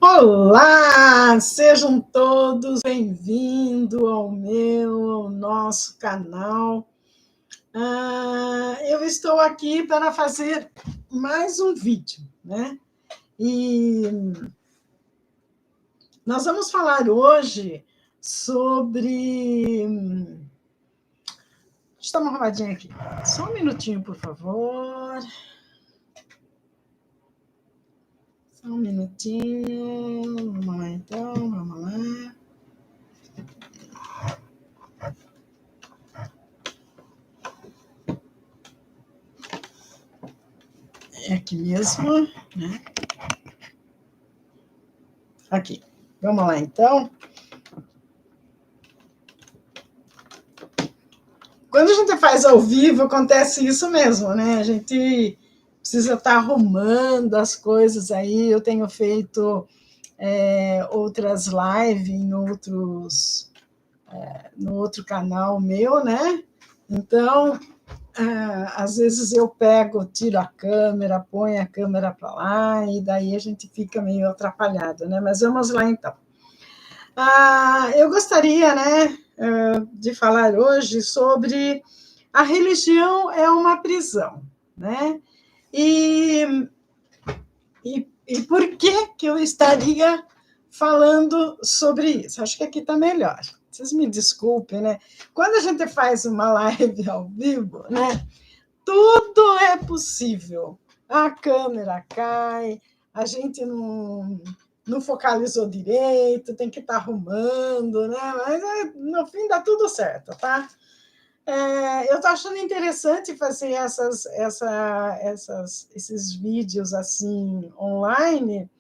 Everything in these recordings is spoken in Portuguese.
Olá, sejam todos bem-vindos ao nosso canal. Eu estou aqui para fazer mais um vídeo, né? E nós vamos falar hoje sobre... Deixa eu dar uma arrumadinha aqui. Só um minutinho, por favor. Só um minutinho. Vamos lá, então. Vamos lá. É aqui mesmo, né? Aqui. Vamos lá, então. Quando a gente faz ao vivo, acontece isso mesmo, né? A gente precisa estar arrumando as coisas aí. Eu tenho feito outras lives no outro canal meu, né? Então, às vezes eu pego, tiro a câmera, ponho a câmera para lá, e daí a gente fica meio atrapalhado, né? Mas vamos lá, então. Eu gostaria, né, de falar hoje sobre a religião é uma prisão, né? E por que eu estaria falando sobre isso? Acho que aqui está melhor. Vocês me desculpem, né? Quando a gente faz uma live ao vivo, né, tudo é possível. A câmera cai, a gente não focalizou direito, tem que estar arrumando, né? Mas no fim dá tudo certo, tá? Eu estou achando interessante fazer esses vídeos assim online.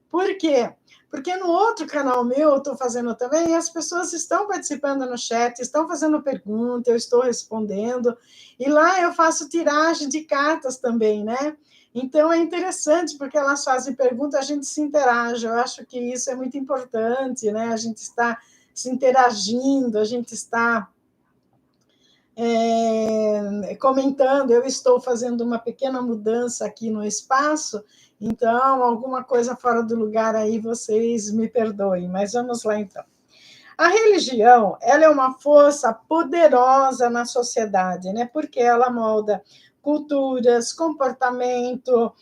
Por quê? Porque no outro canal meu, eu estou fazendo também, e as pessoas estão participando no chat, estão fazendo perguntas, eu estou respondendo, e lá eu faço tiragem de cartas também, né? Então é interessante, porque elas fazem perguntas, a gente se interage, eu acho que isso é muito importante, né? A gente está se interagindo, a gente está comentando. Eu estou fazendo uma pequena mudança aqui no espaço, então, alguma coisa fora do lugar aí, vocês me perdoem, mas vamos lá, então. A religião, ela é uma força poderosa na sociedade, né? Porque ela molda culturas, comportamento,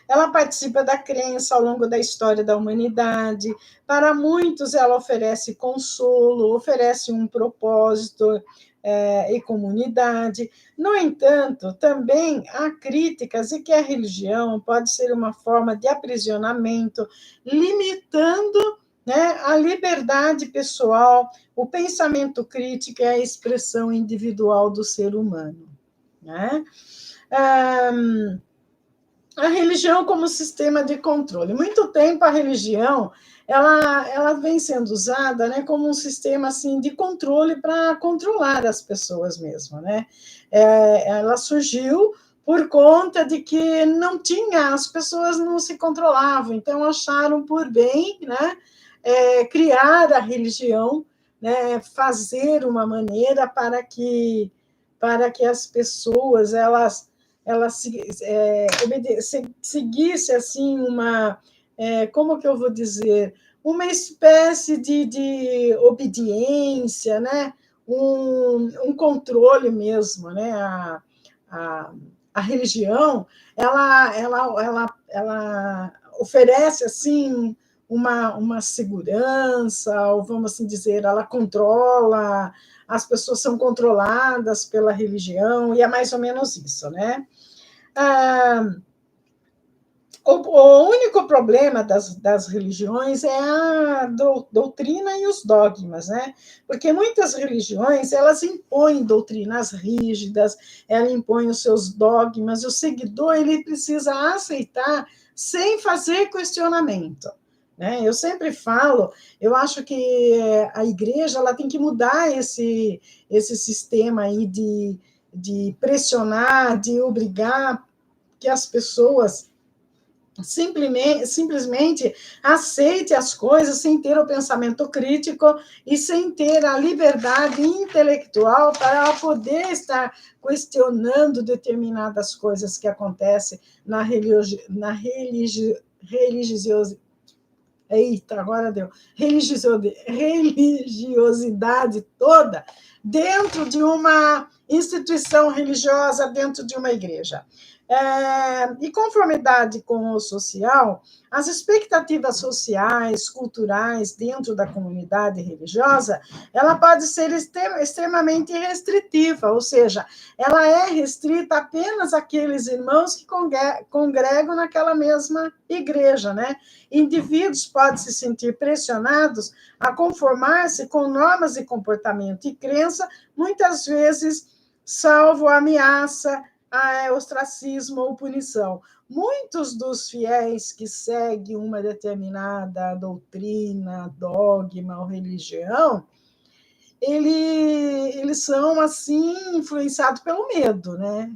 ela participa da crença ao longo da história da humanidade. Para muitos, ela oferece consolo, oferece um propósito e comunidade. No entanto, também há críticas de que a religião pode ser uma forma de aprisionamento, limitando, né, a liberdade pessoal, o pensamento crítico e a expressão individual do ser humano, né? A religião como sistema de controle. Muito tempo a religião ela vem sendo usada, né, como um sistema assim de controle para controlar as pessoas mesmo, né? Ela surgiu por conta de que não tinha, as pessoas não se controlavam, então acharam por bem, né, criar a religião, né, fazer uma maneira para que as pessoas seguisse assim como que eu vou dizer, uma espécie de obediência, né? Um controle mesmo, né? A religião ela oferece assim uma segurança, ou vamos assim dizer, ela controla, as pessoas são controladas pela religião, e é mais ou menos isso, né? O único problema das religiões é a doutrina e os dogmas, né? Porque muitas religiões, elas impõem doutrinas rígidas, ela impõe os seus dogmas, e o seguidor ele precisa aceitar sem fazer questionamento, né? Eu sempre falo, eu acho que a igreja ela tem que mudar esse sistema aí de pressionar, de obrigar que as pessoas simplesmente aceite as coisas sem ter o pensamento crítico e sem ter a liberdade intelectual para poder estar questionando determinadas coisas que acontecem religiosidade. Eita, agora deu. Religiosidade toda dentro de uma instituição religiosa, dentro de uma igreja. E conformidade com o social, as expectativas sociais, culturais dentro da comunidade religiosa, ela pode ser extremamente restritiva, ou seja, ela é restrita apenas àqueles irmãos que congregam naquela mesma igreja, né? Indivíduos podem se sentir pressionados a conformar-se com normas de comportamento e crença, muitas vezes salvo ameaça, ostracismo ou punição. Muitos dos fiéis que seguem uma determinada doutrina, dogma ou religião, eles são assim influenciados pelo medo, né?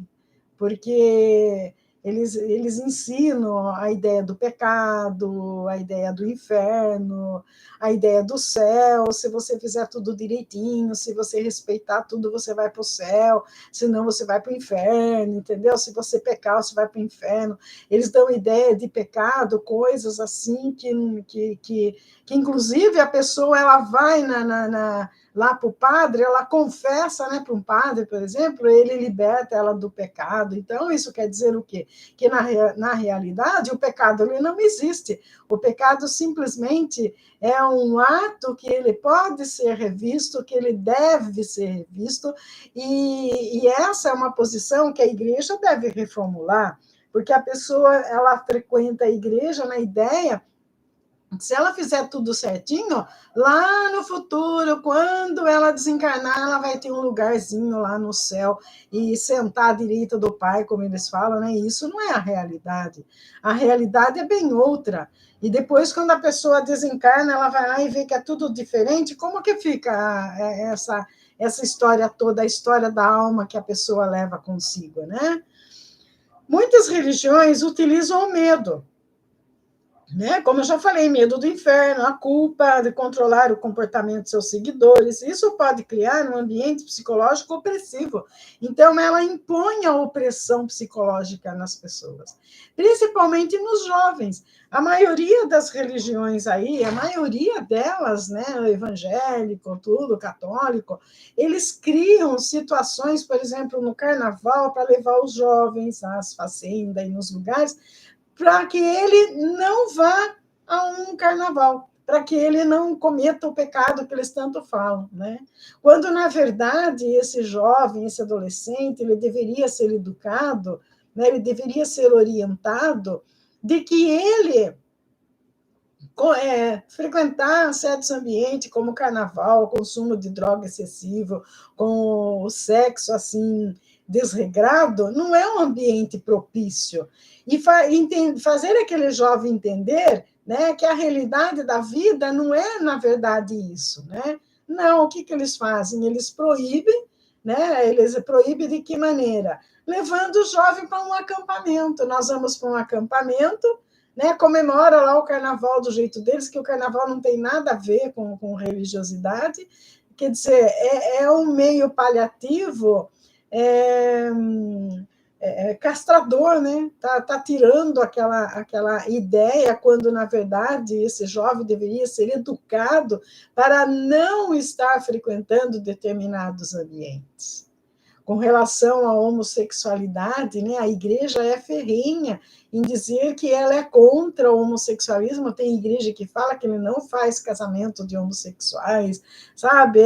Porque eles ensinam a ideia do pecado, a ideia do inferno, a ideia do céu. Se você fizer tudo direitinho, se você respeitar tudo, você vai para o céu, senão você vai para o inferno, entendeu? Se você pecar, você vai para o inferno. Eles dão ideia de pecado, coisas assim que inclusive, a pessoa ela vai lá para o padre, ela confessa, né, para um padre, por exemplo, ele liberta ela do pecado. Então, isso quer dizer o quê? Que, na realidade, o pecado ele não existe. O pecado simplesmente é um ato que ele pode ser revisto, que ele deve ser revisto, e essa é uma posição que a igreja deve reformular, porque a pessoa ela frequenta a igreja na ideia. Se ela fizer tudo certinho, lá no futuro, quando ela desencarnar, ela vai ter um lugarzinho lá no céu e sentar à direita do Pai, como eles falam, né? Isso não é a realidade. A realidade é bem outra. E depois, quando a pessoa desencarna, ela vai lá e vê que é tudo diferente. Como que fica essa história toda, a história da alma que a pessoa leva consigo, né? Muitas religiões utilizam o medo, né? Como eu já falei, medo do inferno, a culpa de controlar o comportamento de seus seguidores. Isso pode criar um ambiente psicológico opressivo. Então, ela impõe a opressão psicológica nas pessoas, principalmente nos jovens. A maioria das religiões aí, a maioria delas, né, o evangélico, tudo, católico, eles criam situações, por exemplo, no carnaval, para levar os jovens às fazendas e nos lugares, para que ele não vá a um carnaval, para que ele não cometa o pecado que eles tanto falam, né? Quando, na verdade, esse jovem, esse adolescente, ele deveria ser educado, né? Ele deveria ser orientado de que ele frequentar certos ambientes, como o carnaval, o consumo de droga excessivo, com o sexo assim desregrado, não é um ambiente propício. E fazer aquele jovem entender, né, que a realidade da vida não é, na verdade, isso. Né? Não, o que eles fazem? Eles proíbem, né? Eles proíbem de que maneira? Levando o jovem para um acampamento. Nós vamos para um acampamento, né, comemora lá o carnaval do jeito deles, que o carnaval não tem nada a ver com religiosidade. Quer dizer, é um meio paliativo, castrador, né? Tá tirando aquela ideia, quando, na verdade, esse jovem deveria ser educado para não estar frequentando determinados ambientes. Com relação à homossexualidade, né, a igreja é ferrenha em dizer que ela é contra o homossexualismo. Tem igreja que fala que ele não faz casamento de homossexuais, sabe?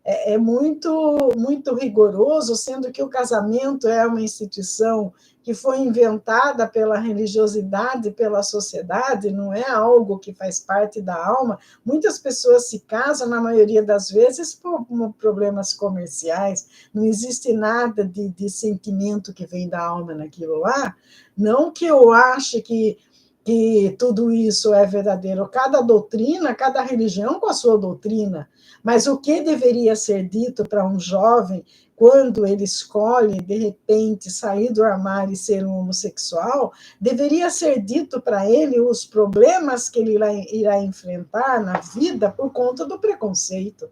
É muito rigoroso, sendo que o casamento é uma instituição que foi inventada pela religiosidade, pela sociedade, não é algo que faz parte da alma. Muitas pessoas se casam, na maioria das vezes, por problemas comerciais, não existe nada de sentimento que vem da alma naquilo lá. Não que eu ache que que tudo isso é verdadeiro. Cada doutrina, cada religião com a sua doutrina. Mas o que deveria ser dito para um jovem quando ele escolhe, de repente, sair do armário e ser um homossexual, deveria ser dito para ele os problemas que ele irá enfrentar na vida por conta do preconceito.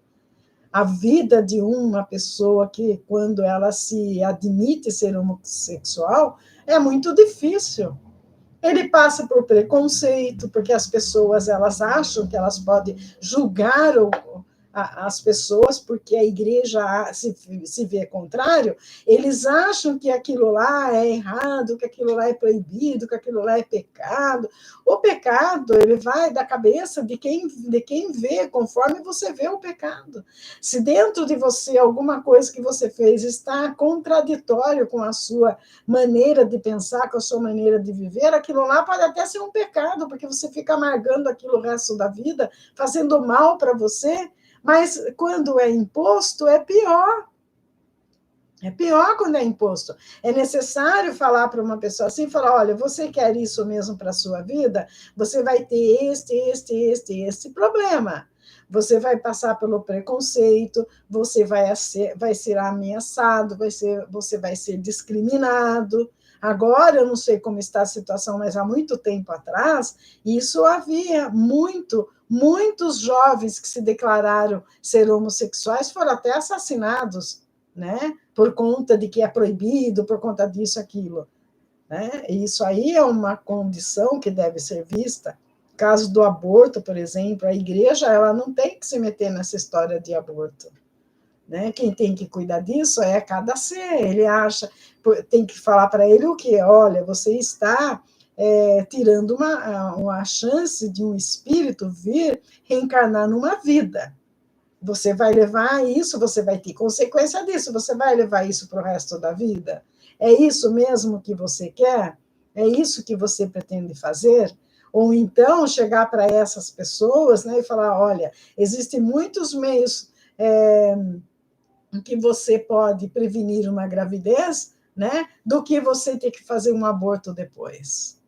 A vida de uma pessoa que, quando ela se admite ser homossexual, é muito difícil. Ele passa por preconceito, porque as pessoas elas acham que elas podem julgar as pessoas, porque a igreja se vê contrário, eles acham que aquilo lá é errado, que aquilo lá é proibido, que aquilo lá é pecado. O pecado, ele vai da cabeça de quem vê, conforme você vê o pecado. Se dentro de você alguma coisa que você fez está contraditório com a sua maneira de pensar, com a sua maneira de viver, aquilo lá pode até ser um pecado, porque você fica amargando aquilo o resto da vida, fazendo mal para você, mas quando é imposto, é pior. É pior quando é imposto. É necessário falar para uma pessoa assim, falar, olha, você quer isso mesmo para a sua vida? Você vai ter este problema. Você vai passar pelo preconceito, você vai ser ameaçado, você vai ser discriminado. Agora, eu não sei como está a situação, mas há muito tempo atrás, isso havia muitos jovens que se declararam ser homossexuais foram até assassinados, né? Por conta de que é proibido, por conta disso, aquilo. Né? Isso aí é uma condição que deve ser vista. Caso do aborto, por exemplo, a igreja ela não tem que se meter nessa história de aborto. Né? Quem tem que cuidar disso é cada ser. Ele acha, tem que falar para ele o quê? Olha, você está tirando uma chance de um espírito vir reencarnar numa vida. Você vai levar isso, você vai ter consequência disso, você vai levar isso para o resto da vida? É isso mesmo que você quer? É isso que você pretende fazer? Ou então chegar para essas pessoas, né, e falar, olha, existem muitos meios em que você pode prevenir uma gravidez, né, do que você ter que fazer um aborto depois.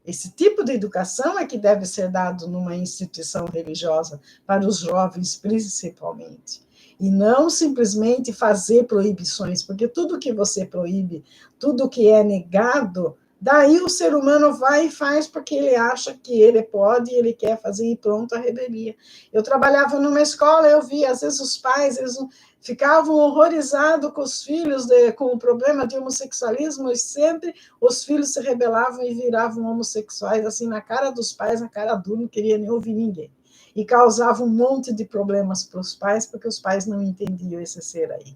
Esse tipo de educação é que deve ser dado numa instituição religiosa, para os jovens principalmente. E não simplesmente fazer proibições, porque tudo que você proíbe, tudo que é negado, daí o ser humano vai e faz porque ele acha que ele pode, ele quer fazer e pronto, a rebelia. Eu trabalhava numa escola, eu via, às vezes, os pais, eles ficavam horrorizados com os filhos, com o problema de homossexualismo, e sempre os filhos se rebelavam e viravam homossexuais, assim, na cara dos pais, na cara dura, não queria nem ouvir ninguém. E causava um monte de problemas para os pais, porque os pais não entendiam esse ser aí.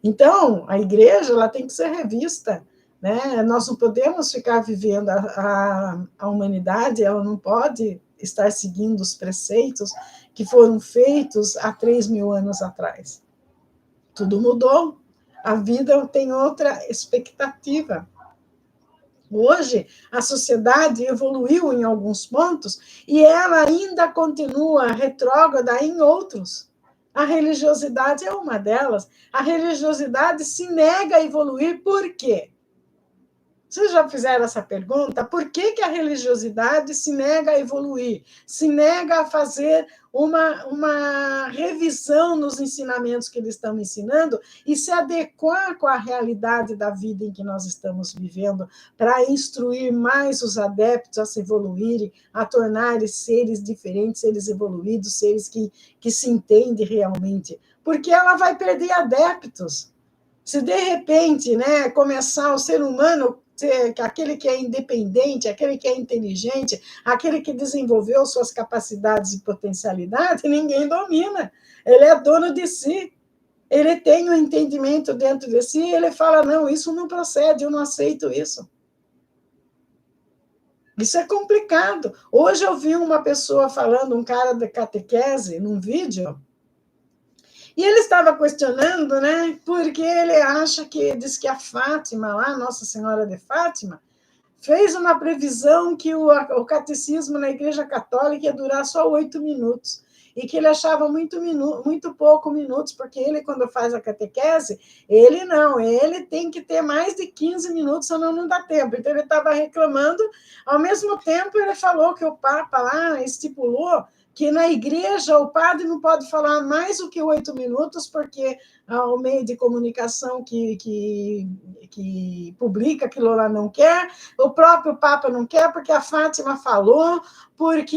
Então, a igreja ela tem que ser revista, né? Nós não podemos ficar vivendo a humanidade, ela não pode estar seguindo os preceitos que foram feitos há 3.000 anos atrás. Tudo mudou, a vida tem outra expectativa. Hoje, a sociedade evoluiu em alguns pontos e ela ainda continua retrógrada em outros. A religiosidade é uma delas. A religiosidade se nega a evoluir, por quê? Vocês já fizeram essa pergunta? Por que a religiosidade se nega a evoluir? Se nega a fazer uma revisão nos ensinamentos que eles estão ensinando e se adequar com a realidade da vida em que nós estamos vivendo para instruir mais os adeptos a se evoluírem, a tornarem seres diferentes, seres evoluídos, seres que se entendem realmente. Porque ela vai perder adeptos. Se, de repente, né, começar o ser humano aquele que é independente, aquele que é inteligente, aquele que desenvolveu suas capacidades e potencialidades, ninguém domina. Ele é dono de si. Ele tem um entendimento dentro de si e ele fala, não, isso não procede, eu não aceito isso. Isso é complicado. Hoje eu vi uma pessoa falando, um cara de catequese, num vídeo, e ele estava questionando, né, porque ele acha que, diz que a Fátima, lá, Nossa Senhora de Fátima, fez uma previsão que o catecismo na Igreja Católica ia durar só 8 minutos. e que ele achava muito pouco minutos, porque ele, quando faz a catequese, ele tem que ter mais de 15 minutos, senão não dá tempo. Então, ele estava reclamando, ao mesmo tempo, ele falou que o Papa lá estipulou que na igreja o padre não pode falar mais do que 8 minutos, porque o meio de comunicação que publica aquilo lá não quer, o próprio Papa não quer, porque a Fátima falou, porque...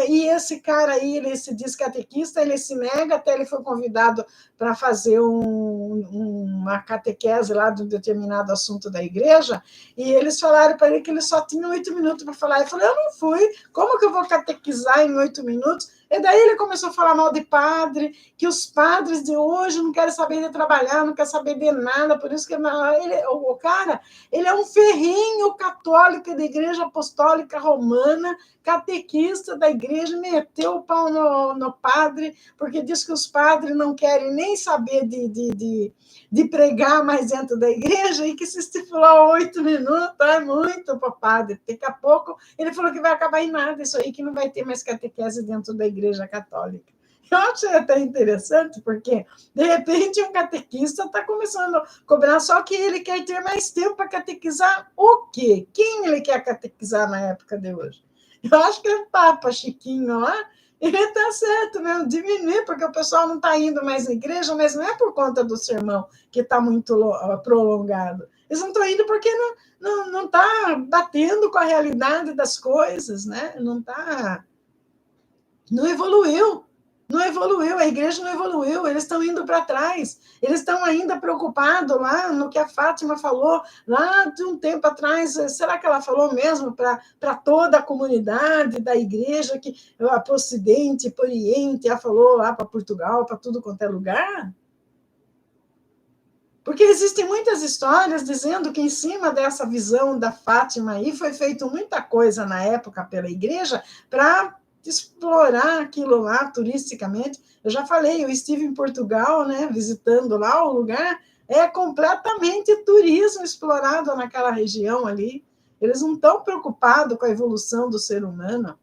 E esse cara aí, ele se diz catequista, ele se nega, até ele foi convidado para fazer uma catequese lá de um determinado assunto da igreja, e eles falaram para ele que ele só tinha 8 minutos para falar. Ele falou, eu não fui, como que eu vou catequizar em 8 minutos? E daí ele começou a falar mal de padre, que os padres de hoje não querem saber de trabalhar, não querem saber de nada, por isso que o cara, ele é um ferrenho católico da Igreja Apostólica Romana, catequista da igreja, meteu o pau no padre, porque diz que os padres não querem nem saber de pregar mais dentro da igreja, e que se estipular 8 minutos é muito para o padre. Daqui a pouco ele falou que vai acabar em nada isso aí, que não vai ter mais catequese dentro da igreja católica. Eu achei até interessante, porque, de repente, um catequista está começando a cobrar, só que ele quer ter mais tempo para catequizar o quê? Quem ele quer catequizar na época de hoje? Eu acho que o Papa Chiquinho lá, ele está certo mesmo, diminuir, porque o pessoal não está indo mais na igreja, mas não é por conta do sermão que está muito prolongado. Eles não estão indo porque não está batendo com a realidade das coisas, né? Não evoluiu. Não evoluiu, a igreja não evoluiu, eles estão indo para trás, eles estão ainda preocupados lá no que a Fátima falou, lá de um tempo atrás, será que ela falou mesmo para toda a comunidade da igreja, que para o Ocidente, para o Oriente, ela falou lá para Portugal, para tudo quanto é lugar? Porque existem muitas histórias dizendo que em cima dessa visão da Fátima aí foi feito muita coisa na época pela igreja para explorar aquilo lá turisticamente. Eu já falei, eu estive em Portugal, né, visitando lá o lugar, é completamente turismo explorado naquela região ali. Eles não estão preocupados com a evolução do ser humano.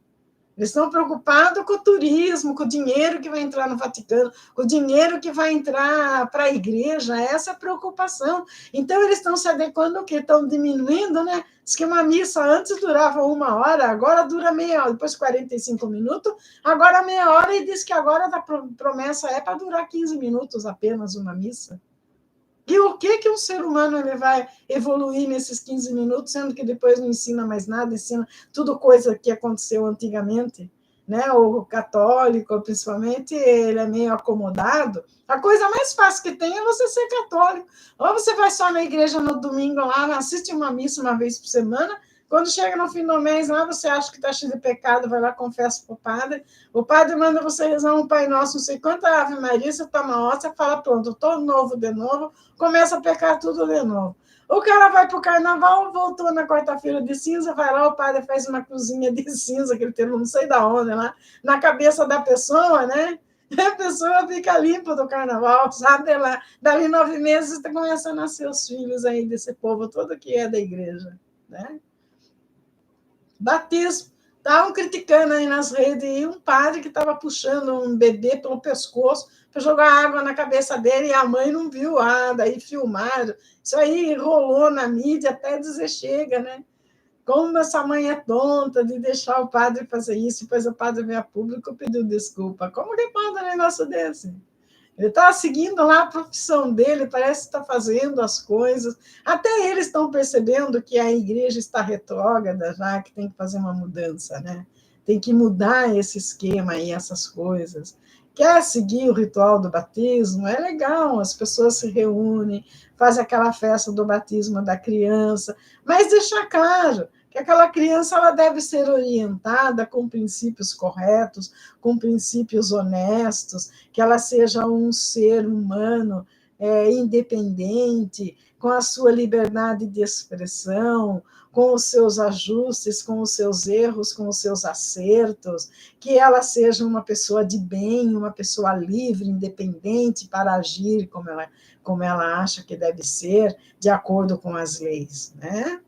Eles estão preocupados com o turismo, com o dinheiro que vai entrar no Vaticano, com o dinheiro que vai entrar para a igreja, essa é a preocupação. Então, eles estão se adequando ao quê? Estão diminuindo, né? Diz que uma missa antes durava 1 hora, agora dura meia hora, depois 45 minutos, agora meia hora, e diz que agora a promessa é para durar 15 minutos apenas uma missa. E o que um ser humano ele vai evoluir nesses 15 minutos, sendo que depois não ensina mais nada, ensina tudo coisa que aconteceu antigamente, né? O católico, principalmente, ele é meio acomodado. A coisa mais fácil que tem é você ser católico. Ou você vai só na igreja no domingo lá, assiste uma missa uma vez por semana, quando chega no fim do mês, lá você acha que está cheio de pecado, vai lá, confessa para o padre manda você rezar um Pai Nosso, não sei quanta Ave Maria, você toma hóstia, fala, pronto, estou novo de novo, começa a pecar tudo de novo. O cara vai para o carnaval, voltou na quarta-feira de cinza, vai lá, o padre faz uma cruzinha de cinza, que ele tem não sei da onde, lá, na cabeça da pessoa, né? A pessoa fica limpa do carnaval, sabe? Lá, dali 9 meses, começam a nascer os filhos aí desse povo todo que é da igreja, né? Batismo. Estavam criticando aí nas redes e um padre que estava puxando um bebê pelo pescoço para jogar água na cabeça dele e a mãe não viu, daí filmaram. Isso aí rolou na mídia até dizer chega, né? Como essa mãe é tonta de deixar o padre fazer isso, depois o padre veio a público e pediu desculpa. Como que pode um negócio desse? Ele está seguindo lá a profissão dele, parece que está fazendo as coisas. Até eles estão percebendo que a igreja está retrógrada já, que tem que fazer uma mudança, né? Tem que mudar esse esquema e essas coisas. Quer seguir o ritual do batismo? É legal, as pessoas se reúnem, fazem aquela festa do batismo da criança, mas deixar claro que aquela criança ela deve ser orientada com princípios corretos, com princípios honestos, que ela seja um ser humano independente, com a sua liberdade de expressão, com os seus ajustes, com os seus erros, com os seus acertos, que ela seja uma pessoa de bem, uma pessoa livre, independente para agir como ela acha que deve ser, de acordo com as leis, né?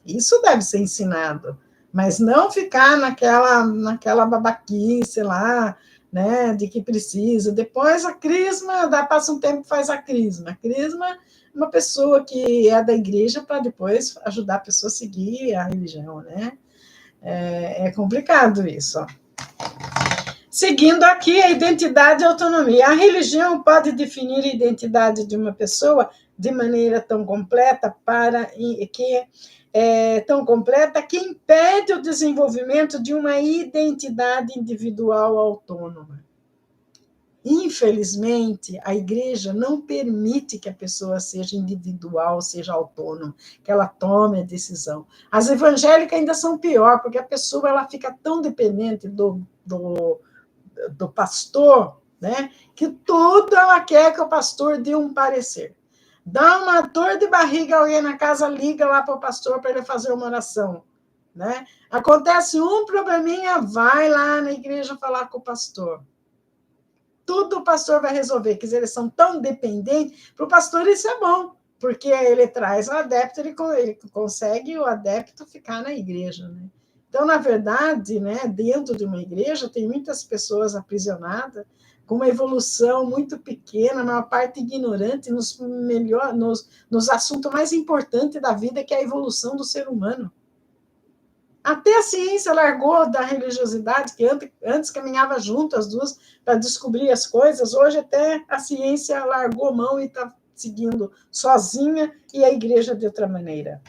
Isso deve ser ensinado, mas não ficar naquela babaquice lá, né, de que precisa. Depois a crisma, passa um tempo, faz a crisma. A crisma é uma pessoa que é da igreja para depois ajudar a pessoa a seguir a religião, né? É complicado isso. Ó. Seguindo aqui, a identidade e a autonomia. A religião pode definir a identidade de uma pessoa de maneira tão completa tão completa que impede o desenvolvimento de uma identidade individual autônoma. Infelizmente, a igreja não permite que a pessoa seja individual, seja autônoma, que ela tome a decisão. As evangélicas ainda são pior, porque a pessoa ela fica tão dependente do pastor, né, que tudo ela quer que o pastor dê um parecer. Dá uma dor de barriga, alguém na casa liga lá para o pastor para ele fazer uma oração. Né? Acontece um probleminha, vai lá na igreja falar com o pastor. Tudo o pastor vai resolver. Quer dizer, eles são tão dependentes. Para o pastor isso é bom, porque ele traz o adepto, ele consegue o adepto ficar na igreja. Né? Então, na verdade, né, dentro de uma igreja, tem muitas pessoas aprisionadas, com uma evolução muito pequena, a maior parte ignorante nos assuntos mais importantes da vida, que é a evolução do ser humano. Até a ciência largou da religiosidade, que antes caminhava junto as duas para descobrir as coisas, hoje até a ciência largou mão e está seguindo sozinha, e a igreja de outra maneira.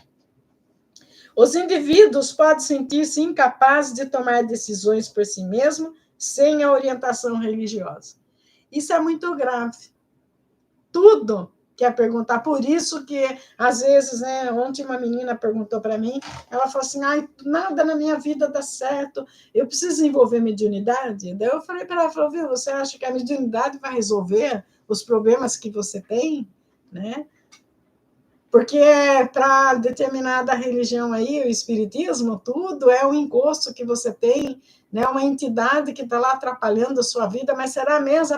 Os indivíduos podem sentir-se incapazes de tomar decisões por si mesmos sem a orientação religiosa. Isso é muito grave. Tudo quer perguntar. Por isso que, às vezes, né, ontem uma menina perguntou para mim, ela falou assim, nada na minha vida dá certo, eu preciso envolver mediunidade? Daí eu falei para ela, viu, você acha que a mediunidade vai resolver os problemas que você tem? Né? Porque para determinada religião aí, o espiritismo, tudo é um encosto que você tem, né? Uma entidade que está lá atrapalhando a sua vida, mas será mesmo?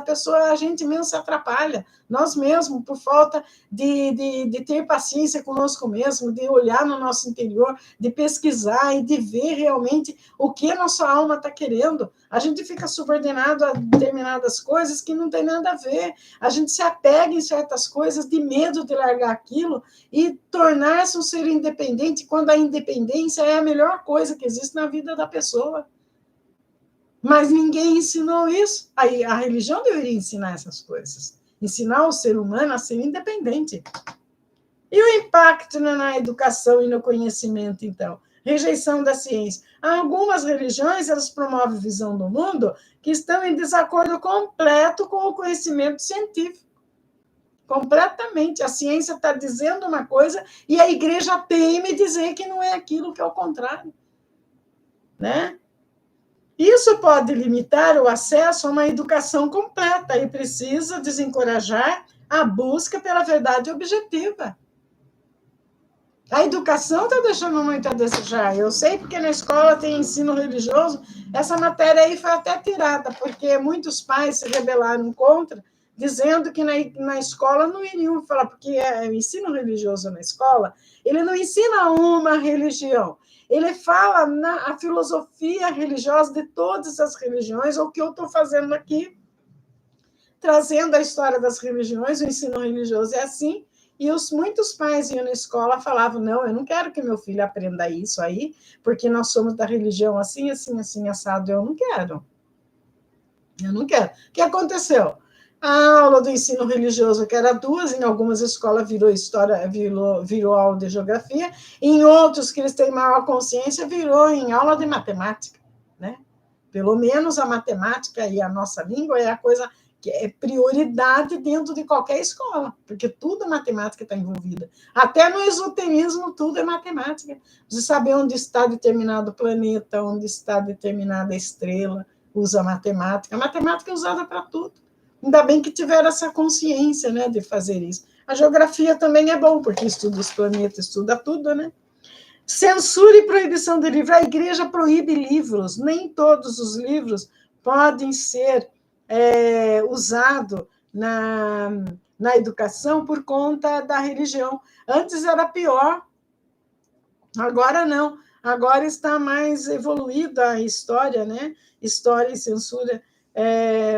A gente mesmo se atrapalha, nós mesmos, por falta de ter paciência conosco mesmo, de olhar no nosso interior, de pesquisar e de ver realmente o que a nossa alma está querendo. A gente fica subordinado a determinadas coisas que não tem nada a ver, a gente se apega em certas coisas de medo de largar aquilo e tornar-se um ser independente, quando a independência é a melhor coisa que existe na vida da pessoa. Mas ninguém ensinou isso. Aí a religião deveria ensinar essas coisas. Ensinar o ser humano a ser independente. E o impacto na educação e no conhecimento, então? Rejeição da ciência. Algumas religiões, elas promovem visão do mundo que estão em desacordo completo com o conhecimento científico. Completamente. A ciência está dizendo uma coisa e a igreja teme dizer que não é aquilo, que é o contrário. Né? Isso pode limitar o acesso a uma educação completa e precisa desencorajar a busca pela verdade objetiva. A educação está deixando muito a desejar. Eu sei porque na escola tem ensino religioso. Essa matéria aí foi até tirada, porque muitos pais se rebelaram contra, dizendo que na escola não iriam falar, porque o ensino religioso na escola, ele não ensina uma religião, ele fala a filosofia religiosa de todas as religiões, o que eu estou fazendo aqui, trazendo a história das religiões, o ensino religioso é assim, e muitos pais iam na escola e falavam, não, eu não quero que meu filho aprenda isso aí, porque nós somos da religião assim, assim, assim, assado, eu não quero. Eu não quero. O que aconteceu? A aula do ensino religioso, que era 2, em algumas escolas virou história, virou aula de geografia, em outros que eles têm maior consciência, virou em aula de matemática, né? Pelo menos a matemática e a nossa língua é a coisa que é prioridade dentro de qualquer escola, porque tudo a matemática está envolvida. Até no esoterismo, tudo é matemática. Você saber onde está determinado planeta, onde está determinada estrela, usa matemática. A matemática é usada para tudo. Ainda bem que tiveram essa consciência, né, de fazer isso. A geografia também é bom, porque estuda os planetas, estuda tudo, né? Censura e proibição de livros. A igreja proíbe livros. Nem todos os livros podem ser usados na educação por conta da religião. Antes era pior, agora não. Agora está mais evoluída a história, né? História e censura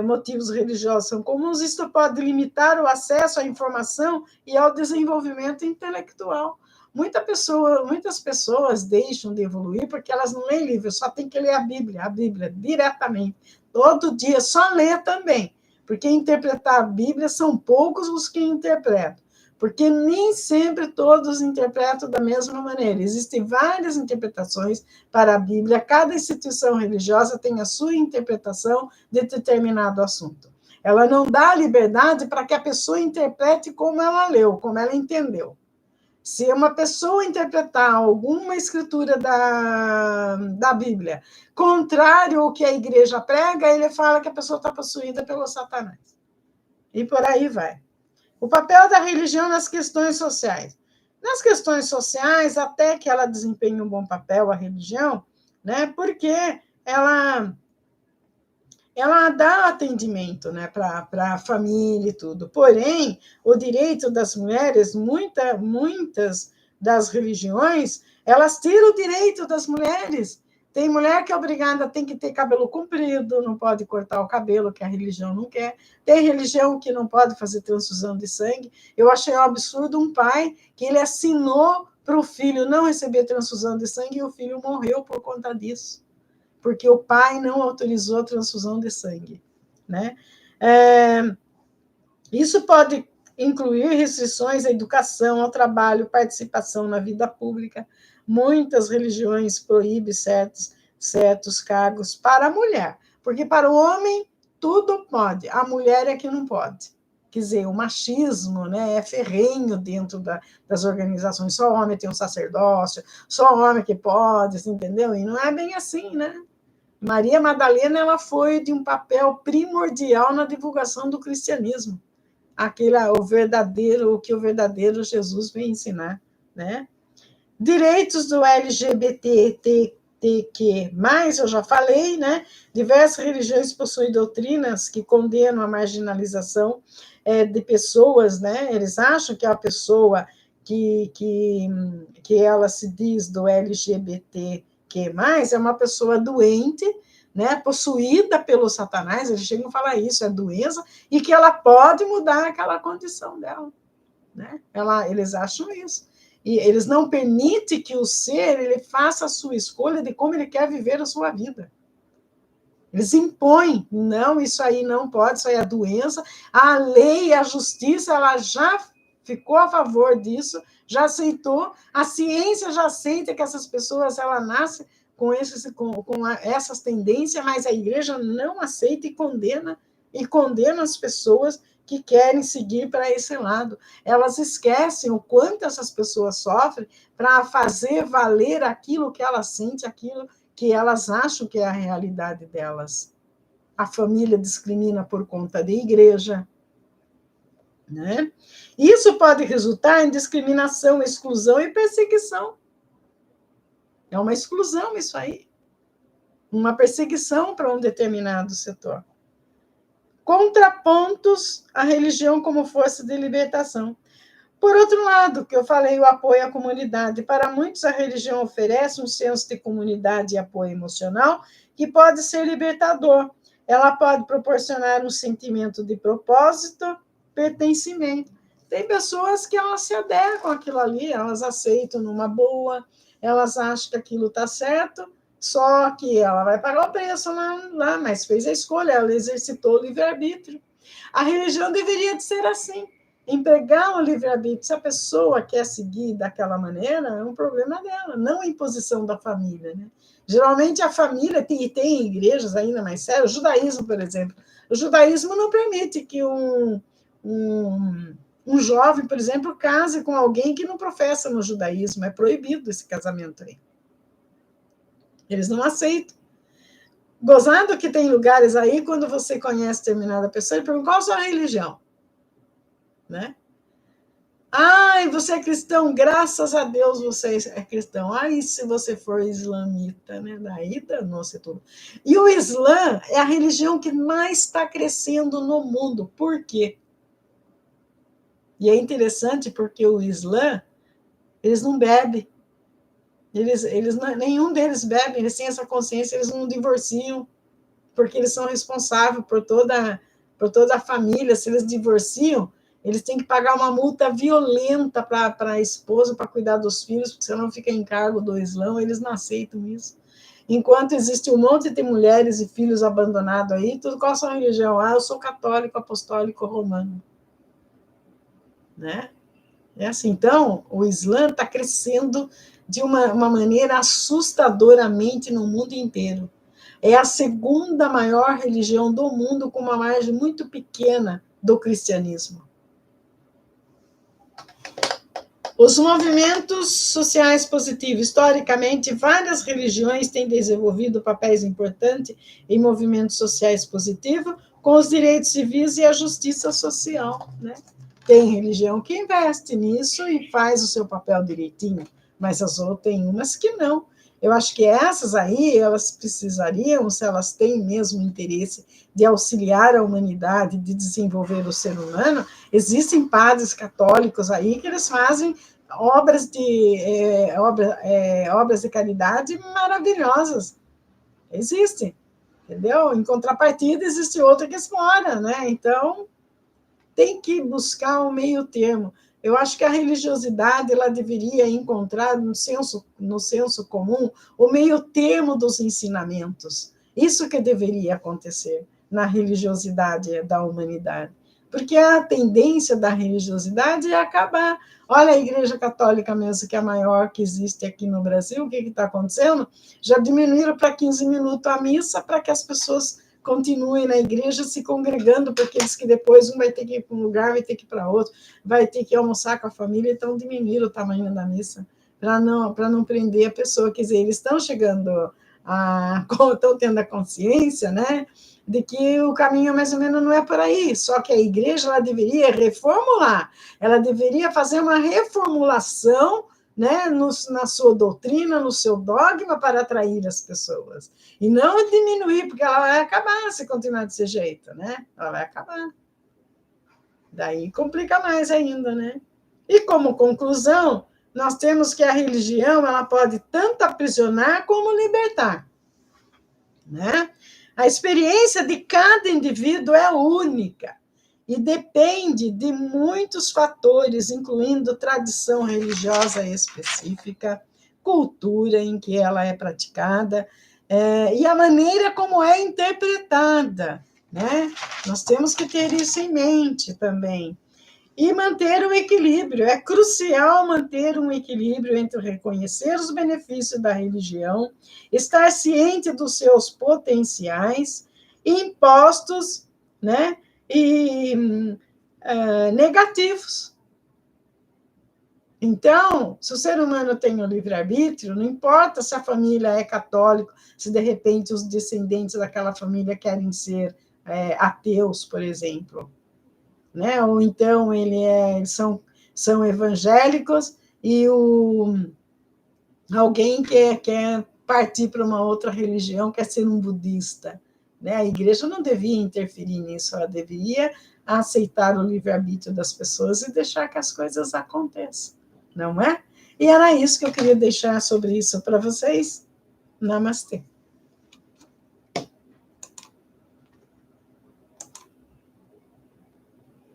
motivos religiosos são comuns, isto pode limitar o acesso à informação e ao desenvolvimento intelectual. Muitas pessoas deixam de evoluir porque elas não leem livro, só tem que ler a Bíblia diretamente, todo dia, só ler também, porque interpretar a Bíblia são poucos os que interpretam, porque nem sempre todos interpretam da mesma maneira. Existem várias interpretações para a Bíblia, cada instituição religiosa tem a sua interpretação de determinado assunto. Ela não dá liberdade para que a pessoa interprete como ela leu, como ela entendeu. Se uma pessoa interpretar alguma escritura da Bíblia contrário ao que a igreja prega, ele fala que a pessoa está possuída pelo Satanás. E por aí vai. O papel da religião nas questões sociais. Nas questões sociais, até que ela desempenha um bom papel, a religião, né? Porque ela dá atendimento, né, para a família e tudo. Porém, o direito das mulheres, muitas das religiões, elas tiram o direito das mulheres. Tem mulher que é obrigada, tem que ter cabelo comprido, não pode cortar o cabelo, que a religião não quer. Tem religião que não pode fazer transfusão de sangue. Eu achei um absurdo um pai que ele assinou para o filho não receber transfusão de sangue e o filho morreu por conta disso, porque o pai não autorizou a transfusão de sangue, né? Isso pode incluir restrições à educação, ao trabalho, participação na vida pública. Muitas religiões proíbem certos cargos para a mulher, porque para o homem tudo pode, a mulher é que não pode. Quer dizer, o machismo, né, é ferrenho dentro das organizações, só homem tem um sacerdócio, só homem que pode, entendeu? E não é bem assim, né? Maria Madalena, ela foi de um papel primordial na divulgação do cristianismo, o que o verdadeiro Jesus vem ensinar, né? Direitos do LGBTQ+, eu já falei, né? Diversas religiões possuem doutrinas que condenam a marginalização de pessoas, né? Eles acham que a pessoa que ela se diz do LGBTQ+, é uma pessoa doente, né, possuída pelo Satanás, eles chegam a falar isso, é doença, e que ela pode mudar aquela condição dela, né? Eles acham isso. E eles não permitem que o ser ele faça a sua escolha de como ele quer viver a sua vida. Eles impõem, não, isso aí não pode, isso aí é doença. A lei, a justiça, ela já ficou a favor disso, já aceitou, a ciência já aceita que essas pessoas ela nascem com essas tendências, mas a igreja não aceita e condena as pessoas que querem seguir para esse lado. Elas esquecem o quanto essas pessoas sofrem para fazer valer aquilo que elas sentem, aquilo que elas acham que é a realidade delas. A família discrimina por conta da igreja, né? Isso pode resultar em discriminação, exclusão e perseguição. É uma exclusão isso aí. Uma perseguição para um determinado setor. Contrapontos à religião como força de libertação. Por outro lado, que eu falei, o apoio à comunidade. Para muitos, a religião oferece um senso de comunidade e apoio emocional que pode ser libertador. Ela pode proporcionar um sentimento de propósito, pertencimento. Tem pessoas que elas se adequam àquilo ali, elas aceitam numa boa, elas acham que aquilo está certo, só que ela vai pagar o preço lá, mas fez a escolha, ela exercitou o livre-arbítrio. A religião deveria de ser assim, empregar o livre-arbítrio. Se a pessoa quer seguir daquela maneira, é um problema dela, não a imposição da família, né? Geralmente a família tem igrejas ainda mais sérias, o judaísmo, por exemplo. O judaísmo não permite que um jovem, por exemplo, case com alguém que não professa no judaísmo. É proibido esse casamento aí. Eles não aceitam. Gozado que tem lugares aí, quando você conhece determinada pessoa, ele pergunta, qual a sua religião? Né? Ai, você é cristão, graças a Deus você é cristão. Ai, se você for islamita, né? Daí danou-se tudo. E o Islã é a religião que mais está crescendo no mundo. Por quê? E é interessante porque o Islã, eles não bebem. Nenhum deles bebe, eles têm essa consciência, eles não divorciam. porque eles são responsáveis por toda a família. Se eles divorciam, eles têm que pagar uma multa violenta para a esposa, para cuidar dos filhos, porque senão fica em cargo do Islã, eles não aceitam isso. Enquanto existe um monte de mulheres e filhos abandonados aí, tudo qual a sua religião? Ah, eu sou católico, apostólico, romano. Né? É assim, então, o Islã está crescendo de uma maneira assustadoramente no mundo inteiro. É a segunda maior religião do mundo, com uma margem muito pequena do cristianismo. Os movimentos sociais positivos. Historicamente, várias religiões têm desenvolvido papéis importantes em movimentos sociais positivos, com os direitos civis e a justiça social. Né? Tem religião que investe nisso e faz o seu papel direitinho, mas as outras tem umas que não. Eu acho que essas aí, elas precisariam, se elas têm mesmo interesse de auxiliar a humanidade, de desenvolver o ser humano, existem padres católicos aí que eles fazem obras de caridade maravilhosas. Existem, entendeu? Em contrapartida, existe outra que explora, né? Então, tem que buscar um meio termo. Eu acho que a religiosidade ela deveria encontrar no senso comum o meio termo dos ensinamentos. Isso que deveria acontecer na religiosidade da humanidade. Porque a tendência da religiosidade é acabar. Olha a Igreja Católica mesmo, que é a maior que existe aqui no Brasil, o que está acontecendo? Já diminuíram para 15 minutos a missa para que as pessoas continuem na igreja se congregando, porque diz que depois um vai ter que ir para um lugar, vai ter que ir para outro, vai ter que almoçar com a família, então diminuir o tamanho da missa, para não prender a pessoa. Quer dizer, eles estão chegando estão tendo a consciência, né, de que o caminho mais ou menos não é por aí, só que a igreja ela deveria reformular, ela deveria fazer uma reformulação, né, na sua doutrina, no seu dogma, para atrair as pessoas. E não diminuir, porque ela vai acabar se continuar desse jeito, né? Ela vai acabar. Daí complica mais ainda, né? E como conclusão, nós temos que a religião ela pode tanto aprisionar como libertar, né? A experiência de cada indivíduo é única e depende de muitos fatores, incluindo tradição religiosa específica, cultura em que ela é praticada, e a maneira como é interpretada, né? Nós temos que ter isso em mente também. E manter o equilíbrio. É crucial manter um equilíbrio entre reconhecer os benefícios da religião, estar ciente dos seus potenciais, impostos, né? E negativos. Então, se o ser humano tem o livre-arbítrio, não importa se a família é católica, se de repente os descendentes daquela família querem ser ateus, por exemplo, né? Ou então eles são evangélicos e alguém quer partir para uma outra religião, quer ser um budista. Né? A igreja não devia interferir nisso, ela deveria aceitar o livre-arbítrio das pessoas e deixar que as coisas aconteçam, não é? E era isso que eu queria deixar sobre isso para vocês. Namastê.